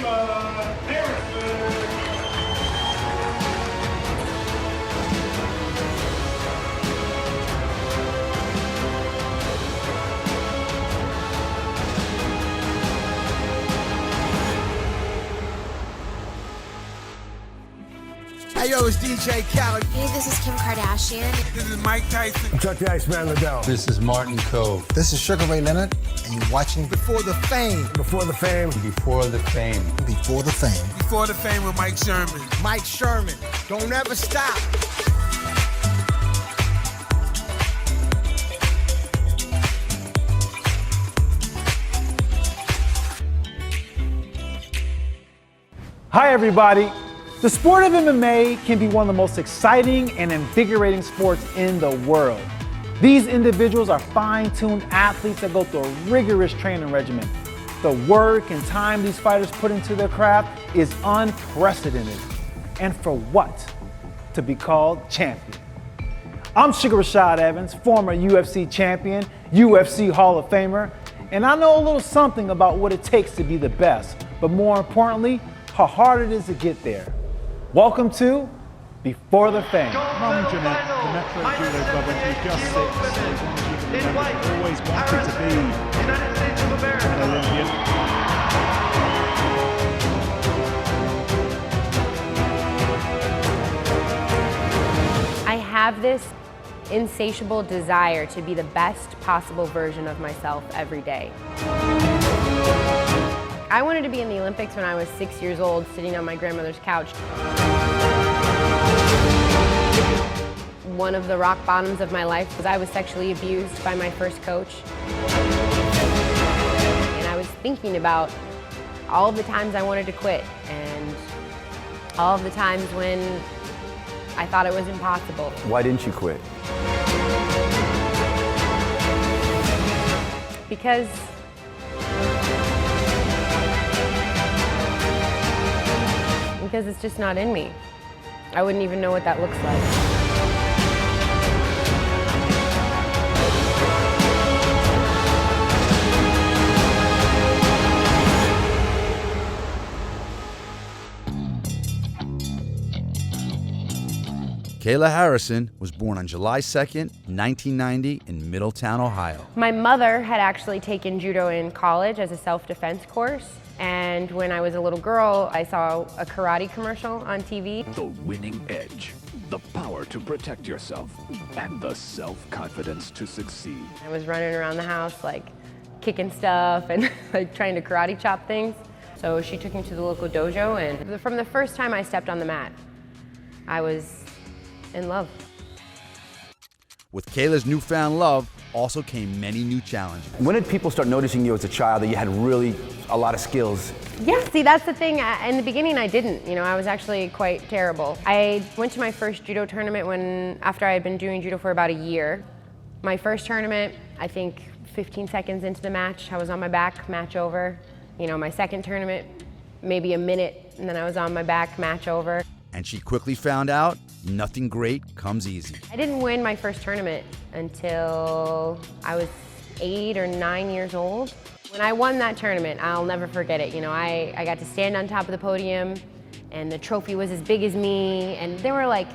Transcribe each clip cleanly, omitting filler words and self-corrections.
Kayla Harrison. Hey yo, it's DJ Khaled. Hey, this is Kim Kardashian. This is Mike Tyson. I'm Chuck the Iceman Liddell. This is Martin Cove. This is Sugar Ray Leonard, and you're watching Before the Fame. Before the Fame. Before the Fame. Before the Fame. Before the Fame with Mike Sherman. Mike Sherman. Don't ever stop. Hi everybody. The sport of MMA can be one of the most exciting and invigorating sports in the world. These individuals are fine-tuned athletes that go through a rigorous training regimen. The work and time these fighters put into their craft is unprecedented. And for what? To be called champion. I'm Sugar Rashad Evans, former UFC champion, UFC Hall of Famer, and I know a little something about what it takes to be the best, but more importantly, how hard it is to get there. Welcome to Before the Fame. Mum Jeanette, the Metro Judo Club when she was just 6, always wanted to be an Olympian. I have this insatiable desire to be the best possible version of myself every day. I wanted to be in the Olympics when I was 6 years old, sitting on my grandmother's couch. One of the rock bottoms of my life was I was sexually abused by my first coach. And I was thinking about all of the times I wanted to quit and all of the times when I thought it was impossible. Why didn't you quit? Because it's just not in me. I wouldn't even know what that looks like. Kayla Harrison was born on July 2nd, 1990 in Middletown, Ohio. My mother had actually taken judo in college as a self-defense course. And when I was a little girl, I saw a karate commercial on TV. The winning edge, the power to protect yourself, and the self-confidence to succeed. I was running around the house like kicking stuff and like trying to karate chop things. So she took me to the local dojo, and from the first time I stepped on the mat, I was in love. With Kayla's newfound love also came many new challenges. When did people start noticing you as a child that you had really a lot of skills? Yeah, see, that's the thing. In the beginning, I didn't. You know, I was actually quite terrible. I went to my first judo tournament after I had been doing judo for about a year. My first tournament, I think 15 seconds into the match, I was on my back, match over. You know, my second tournament, maybe a minute, and then I was on my back, match over. And she quickly found out nothing great comes easy. I didn't win my first tournament until I was 8 or 9 years old. When I won that tournament, I'll never forget it. You know, I got to stand on top of the podium, and the trophy was as big as me, and there were like,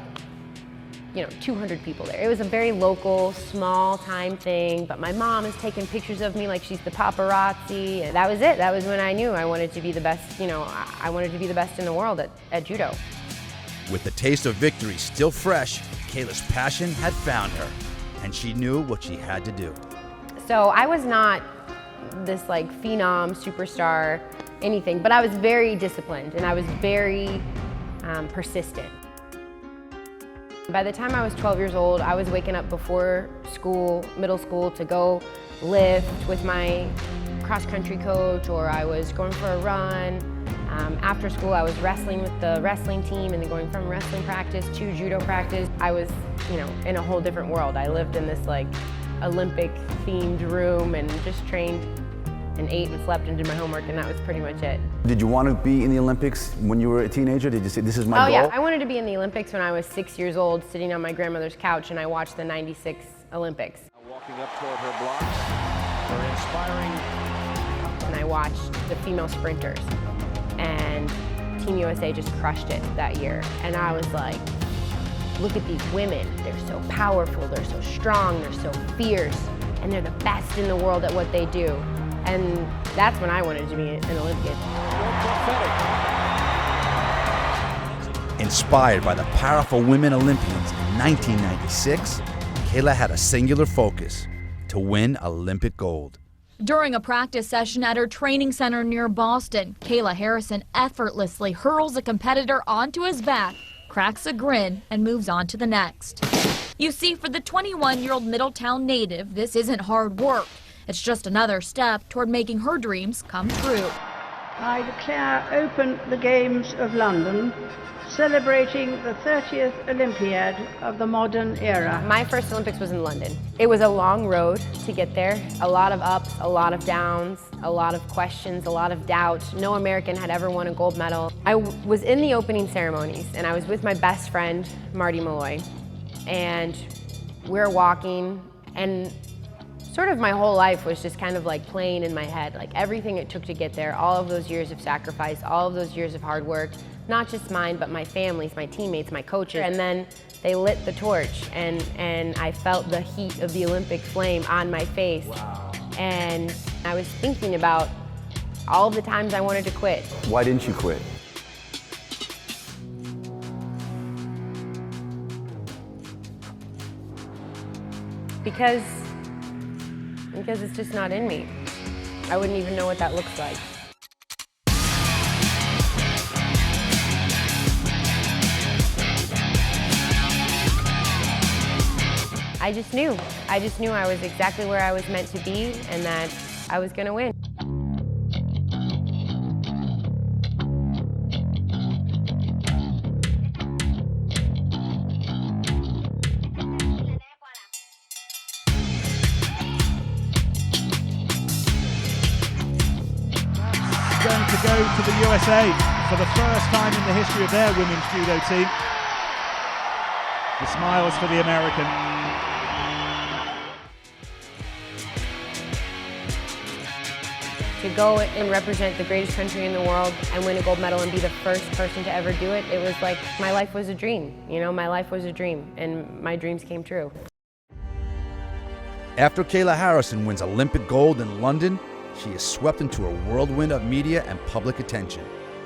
200 people there. It was a very local, small time thing, but my mom is taking pictures of me like she's the paparazzi, and that was it. That was when I knew I wanted to be the best, I wanted to be the best in the world at judo. With the taste of victory still fresh, Kayla's passion had found her, and she knew what she had to do. So I was not this like phenom, superstar, anything, but I was very disciplined and I was very persistent. By the time I was 12 years old, I was waking up before school, middle school, to go lift with my cross-country coach, or I was going for a run. After school, I was wrestling with the wrestling team and then going from wrestling practice to judo practice. I was, in a whole different world. I lived in this like Olympic themed room and just trained and ate and slept and did my homework, and that was pretty much it. Did you want to be in the Olympics when you were a teenager? Did you say, this is my goal? Oh yeah, I wanted to be in the Olympics when I was 6 years old, sitting on my grandmother's couch, and I watched the '96 Olympics. Walking up toward her blocks, her inspiring. And I watched the female sprinters. and Team USA just crushed it that year. And I was like, look at these women. They're so powerful, they're so strong, they're so fierce, and they're the best in the world at what they do. And that's when I wanted to be an Olympian. Inspired by the powerful women Olympians in 1996, Kayla had a singular focus: to win Olympic gold. During a practice session at her training center near Boston, Kayla Harrison effortlessly hurls a competitor onto his back, cracks a grin, and moves on to the next. You see, for the 21-year-old Middletown native, this isn't hard work. It's just another step toward making her dreams come true. I declare open the Games of London, celebrating the 30th Olympiad of the modern era. My first Olympics was in London. It was a long road to get there. A lot of ups, a lot of downs, a lot of questions, a lot of doubt. No American had ever won a gold medal. I was in the opening ceremonies, and I was with my best friend, Marty Malloy. And we were walking, and sort of my whole life was just kind of like playing in my head, like everything it took to get there, all of those years of sacrifice, all of those years of hard work, not just mine, but my family's, my teammates, my coaches. And then they lit the torch, and I felt the heat of the Olympic flame on my face. Wow. And I was thinking about all of the times I wanted to quit. Why didn't you quit? Because it's just not in me. I wouldn't even know what that looks like. I just knew I was exactly where I was meant to be and that I was gonna win. Going to go to the USA for the first time in the history of their women's judo team. The smiles for the American. To go and represent the greatest country in the world and win a gold medal and be the first person to ever do it, it was like my life was a dream. You know, my life was a dream, and my dreams came true. After Kayla Harrison wins Olympic gold in London, she is swept into a whirlwind of media and public attention.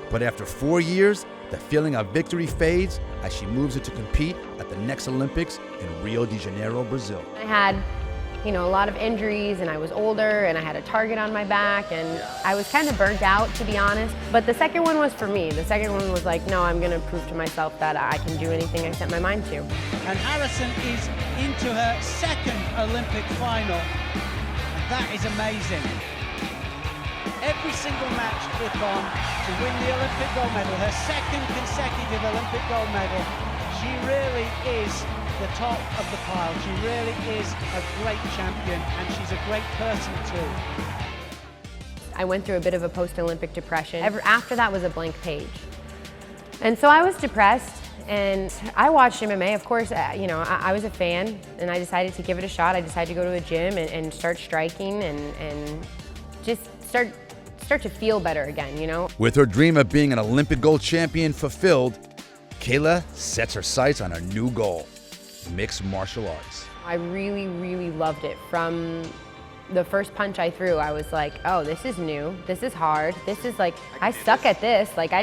But after 4 years, the feeling of victory fades as she moves in to compete at the next Olympics in Rio de Janeiro, Brazil. I had, you know, a lot of injuries, and I was older, and I had a target on my back, and I was kind of burnt out, to be honest. But the second one was for me. The second one was like, no, I'm gonna prove to myself that I can do anything I set my mind to. And Harrison is into her second Olympic final, and that is amazing. Every single match clip on to win the Olympic gold medal, her second consecutive Olympic gold medal. She really is the top of the pile. She really is a great champion, and she's a great person too. I went through a bit of a post-Olympic depression. After that was a blank page. And so I was depressed, and I watched MMA. Of course, you know, I was a fan, and I decided to give it a shot. I decided to go to a gym and start striking and just start to feel better again, you know? With her dream of being an Olympic gold champion fulfilled, Kayla sets her sights on a new goal: mixed martial arts. I really, really loved it. From the first punch I threw, I was like, oh, this is new, this is hard, this is like, I suck at this, like I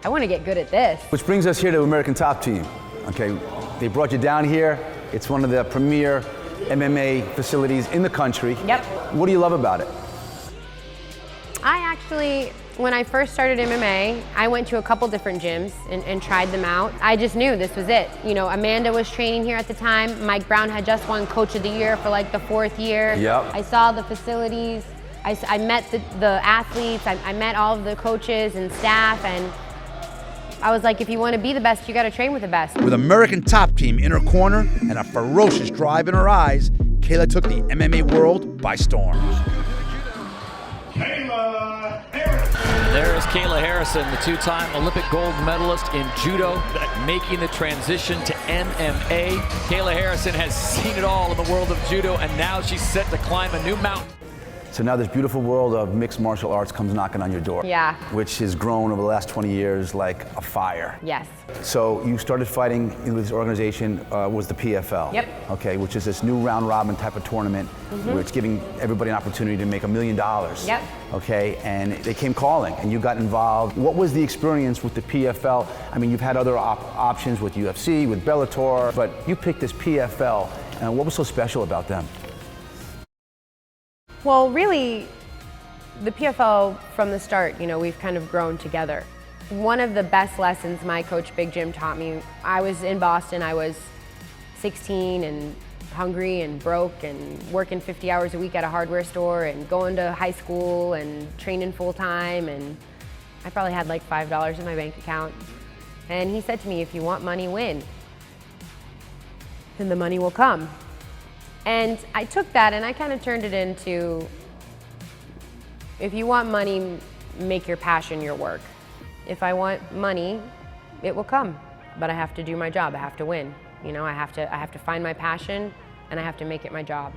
want to get good at this. Which brings us here to American Top Team. Okay, they brought you down here. It's one of the premier MMA facilities in the country. Yep. What do you love about it? I actually, when I first started MMA, I went to a couple different gyms and tried them out. I just knew this was it. You know, Amanda was training here at the time. Mike Brown had just won Coach of the Year for like the 4th year. Yep. I saw the facilities. I met the athletes. I met all of the coaches and staff, and I was like, if you want to be the best, you got to train with the best. With American Top Team in her corner and a ferocious drive in her eyes, Kayla took the MMA world by storm. Kayla Harrison. There is Kayla Harrison, the two-time Olympic gold medalist in judo, making the transition to MMA. Kayla Harrison has seen it all in the world of judo, and now she's set to climb a new mountain. So now this beautiful world of mixed martial arts comes knocking on your door. Yeah. Which has grown over the last 20 years like a fire. Yes. So you started fighting in this organization, was the PFL. Yep. Okay, which is this new round robin type of tournament where it's giving everybody an opportunity to make $1 million. Yep. Okay, and they came calling and you got involved. What was the experience with the PFL? I mean, you've had other options with UFC, with Bellator, but you picked this PFL, and what was so special about them? Well, really, the PFL from the start, you know, we've kind of grown together. One of the best lessons my coach, Big Jim, taught me, I was in Boston, I was 16 and hungry and broke and working 50 hours a week at a hardware store and going to high school and training full time, and I probably had like $5 in my bank account. And he said to me, if you want money, win. Then the money will come. And I took that and I kind of turned it into, if you want money, make your passion your work. If I want money, it will come, but I have to do my job, I have to win. You know, I have to find my passion and I have to make it my job.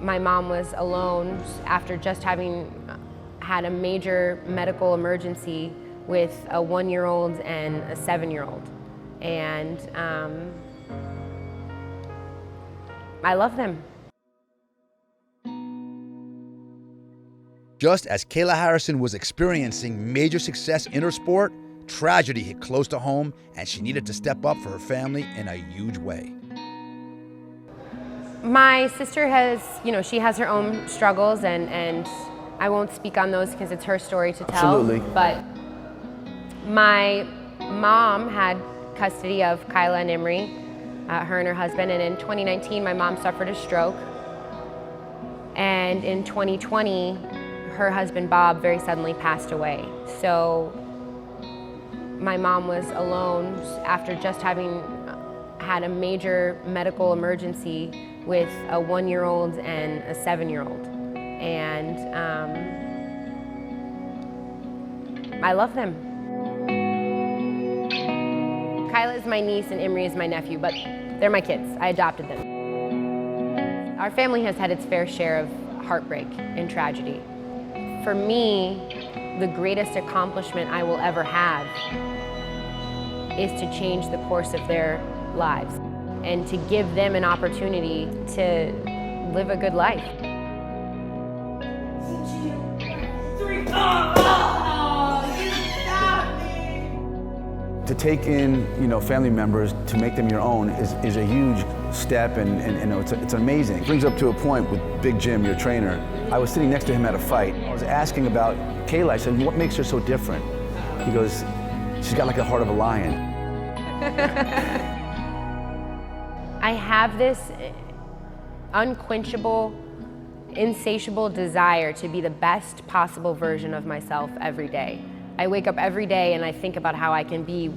My mom was alone after just having had a major medical emergency with a 1-year-old and a 7-year-old. And I love them. Just as Kayla Harrison was experiencing major success in her sport, tragedy hit close to home and she needed to step up for her family in a huge way. My sister has, you know, she has her own struggles, and I won't speak on those because it's her story to tell. Absolutely. But my mom had custody of Kayla and Imri, her and her husband, and in 2019 my mom suffered a stroke. And in 2020, her husband Bob very suddenly passed away. So my mom was alone after just having had a major medical emergency with a 1-year-old and a 7-year-old. And I love them. Kayla is my niece and Imri is my nephew, but they're my kids. I adopted them. Our family has had its fair share of heartbreak and tragedy. For me, the greatest accomplishment I will ever have is to change the course of their lives and to give them an opportunity to live a good life. 2, 3, oh, you got me! To take in, you know, family members, to make them your own is a huge step, and it's amazing. It brings up to a point with Big Jim, your trainer. I was sitting next to him at a fight. I was asking about Kayla. I said, what makes her so different? He goes, she's got like the heart of a lion. I have this unquenchable, insatiable desire to be the best possible version of myself every day. I wake up every day and I think about how I can be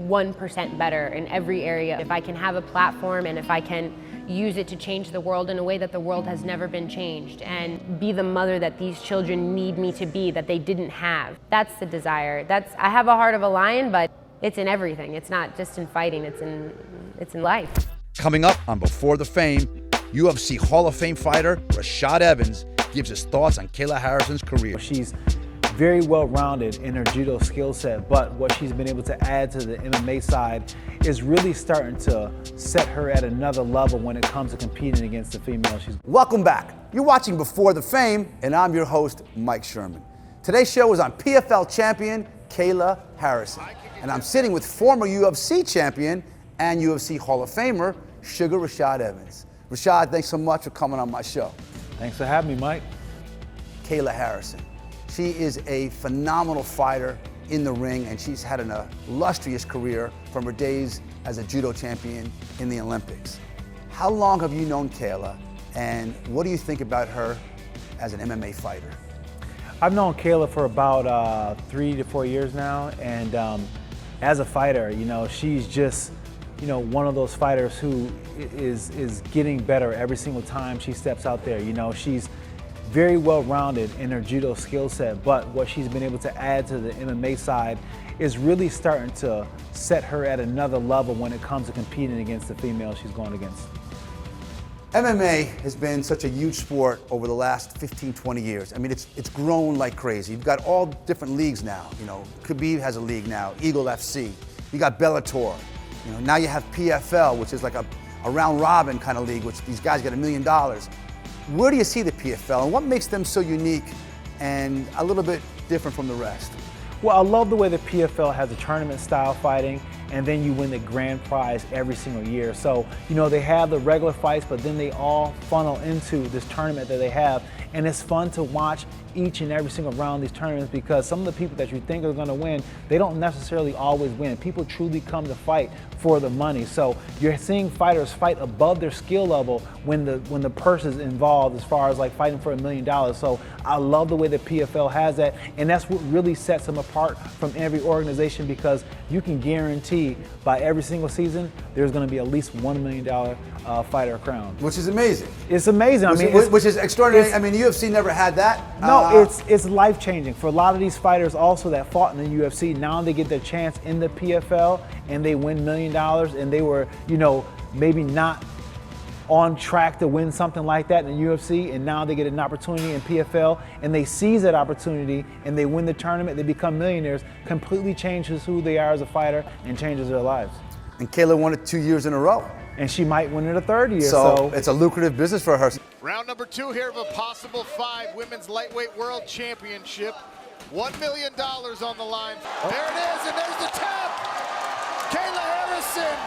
1% better in every area. If I can have a platform and if I can use it to change the world in a way that the world has never been changed, and be the mother that these children need me to be, that they didn't have. That's the desire. I have a heart of a lion, but it's in everything. It's not just in fighting, it's in life. Coming up on Before the Fame, UFC Hall of Fame fighter Rashad Evans gives his thoughts on Kayla Harrison's career. She's very well-rounded in her judo skill set, but what she's been able to add to the MMA side is really starting to set her at another level when it comes to competing against the female. Welcome back. You're watching Before the Fame, and I'm your host, Mike Sherman. Today's show is on PFL champion Kayla Harrison, and I'm sitting with former UFC champion and UFC Hall of Famer Sugar Rashad Evans. Rashad, thanks so much for coming on my show. Thanks for having me, Mike. Kayla Harrison. She is a phenomenal fighter in the ring, and she's had an illustrious career from her days as a judo champion in the Olympics. How long have you known Kayla, and what do you think about her as an MMA fighter? I've known Kayla for about 3 to 4 years now, and as a fighter, you know, she's just, you know, one of those fighters who is getting better every single time she steps out there. You know, she's very well-rounded in her judo skill set, but what she's been able to add to the MMA side is really starting to set her at another level when it comes to competing against the females she's going against. MMA has been such a huge sport over the last 15, 20 years. I mean, it's grown like crazy. You've got all different leagues now. You know, Khabib has a league now, Eagle FC. You got Bellator. You know, now you have PFL, which is like a round robin kind of league, which these guys get $1 million. Where do you see the PFL, and what makes them so unique and a little bit different from the rest? Well, I love the way the PFL has a tournament style fighting, and then you win the grand prize every single year. So, you know, they have the regular fights, but then they all funnel into this tournament that they have. And it's fun to watch each and every single round of these tournaments because some of the people that you think are going to win, they don't necessarily always win. People truly come to fight for the money. So you're seeing fighters fight above their skill level when the purse is involved as far as like fighting for $1 million. So I love the way the PFL has that, and that's what really sets them apart from every organization because you can guarantee by every single season there's going to be at least $1 million fighter crown. Which is amazing. It's amazing. Which is extraordinary. I mean, the UFC never had that. No, it's life-changing. For a lot of these fighters also that fought in the UFC, now they get their chance in the PFL and they win $1 million and they were, you know, maybe not on track to win something like that in the UFC, and now they get an opportunity in PFL and they seize that opportunity and they win the tournament, they become millionaires, completely changes who they are as a fighter and changes their lives. And Kayla won it 2 years in a row. And she might win it a third year. So it's a lucrative business for her. Round number 2 here of a possible 5 Women's Lightweight World Championship. $1 million on the line. There it is, and there's the tap. Kayla Harrison.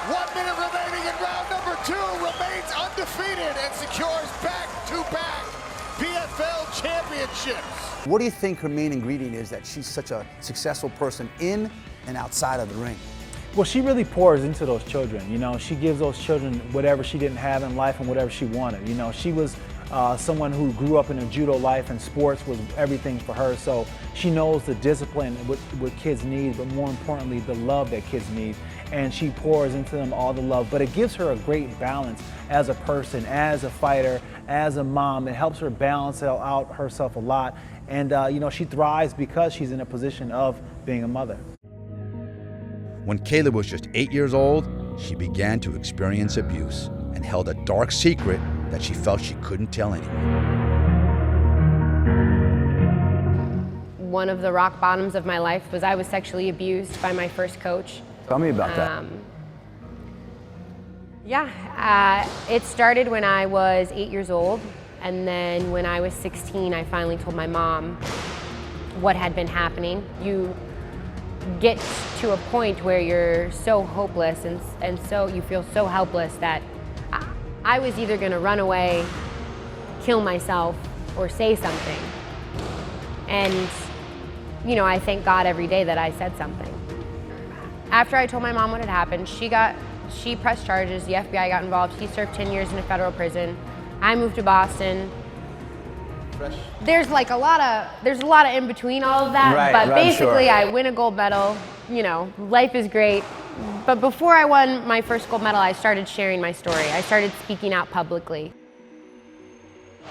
1 minute remaining in round number 2, remains undefeated and secures back-to-back PFL championships. What do you think her main ingredient is that she's such a successful person in and outside of the ring? Well, she really pours into those children. You know, she gives those children whatever she didn't have in life and whatever she wanted. You know, she was someone who grew up in a judo life, and sports was everything for her. So she knows the discipline, what kids need, but more importantly, the love that kids need. And she pours into them all the love. But it gives her a great balance as a person, as a fighter, as a mom. It helps her balance out herself a lot. And, you know, she thrives because she's in a position of being a mother. When Kayla was just 8 years old, she began to experience abuse and held a dark secret that she felt she couldn't tell anyone. One of the rock bottoms of my life was I was sexually abused by my first coach. Tell me about that. It started when I was 8 years old, and then when I was 16, I finally told my mom what had been happening. You get to a point where you're so hopeless and so you feel so helpless that I was either going to run away, kill myself, or say something. And, you know, I thank God every day that I said something. After I told my mom what had happened, she pressed charges, the FBI got involved, he served 10 years in a federal prison. I moved to Boston. There's a lot of in between all of that, but basically I win a gold medal, you know, life is great. But before I won my first gold medal, I started sharing my story. I started speaking out publicly.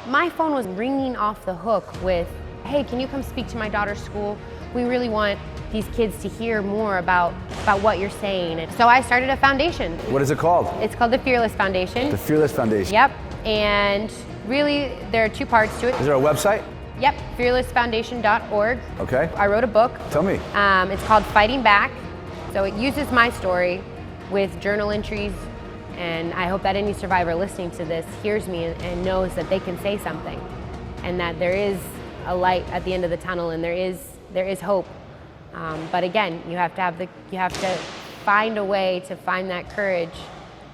My phone was ringing off the hook with, hey, can you come speak to my daughter's school? We really want these kids to hear more about what you're saying. And so I started a foundation. What is it called? It's called the Fearless Foundation. The Fearless Foundation. Yep, and really there are 2 parts to it. Is there a website? Yep, fearlessfoundation.org. Okay. I wrote a book. Tell me. It's called Fighting Back. So it uses my story with journal entries, and I hope that any survivor listening to this hears me and knows that they can say something, and that there is a light at the end of the tunnel, and there is hope. But again, you have to find a way to find that courage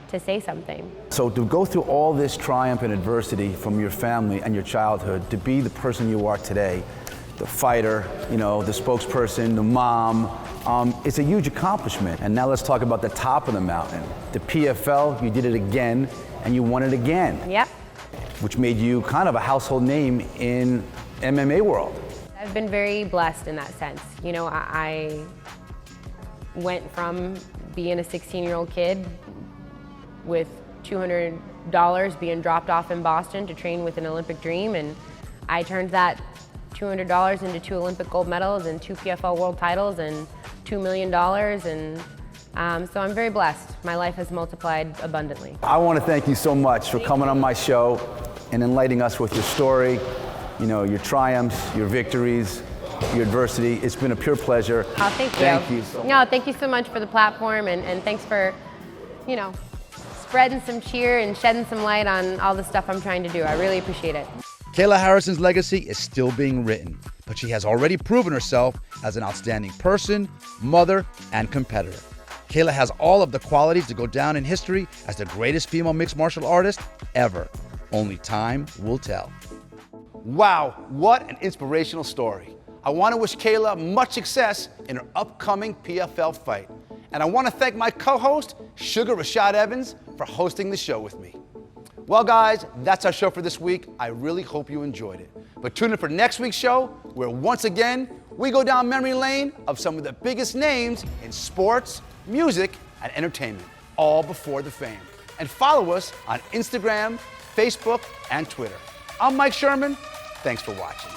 to say something. So to go through all this triumph and adversity from your family and your childhood to be the person you are today, the fighter, you know, the spokesperson, the mom, it's a huge accomplishment. And now let's talk about the top of the mountain. The PFL, you did it again, and you won it again. Yep. Which made you kind of a household name in MMA world. I've been very blessed in that sense. You know, I went from being a 16-year-old kid with $200 being dropped off in Boston to train with an Olympic dream, and I turned that $200 into 2 Olympic gold medals and 2 PFL world titles and $2 million, and so I'm very blessed. My life has multiplied abundantly. I want to thank you so much for coming on my show and enlightening us with your story, you know, your triumphs, your victories, your adversity. It's been a pure pleasure. Oh, thank you. Thank you so much. No, thank you so much for the platform, and thanks for, you know, spreading some cheer and shedding some light on all the stuff I'm trying to do. I really appreciate it. Kayla Harrison's legacy is still being written, but she has already proven herself as an outstanding person, mother, and competitor. Kayla has all of the qualities to go down in history as the greatest female mixed martial artist ever. Only time will tell. Wow, what an inspirational story. I want to wish Kayla much success in her upcoming PFL fight. And I want to thank my co-host, Sugar Rashad Evans, for hosting the show with me. Well, guys, that's our show for this week. I really hope you enjoyed it. But tune in for next week's show, where once again, we go down memory lane of some of the biggest names in sports, music, and entertainment, all before the fame. And follow us on Instagram, Facebook, and Twitter. I'm Mike Sherman. Thanks for watching.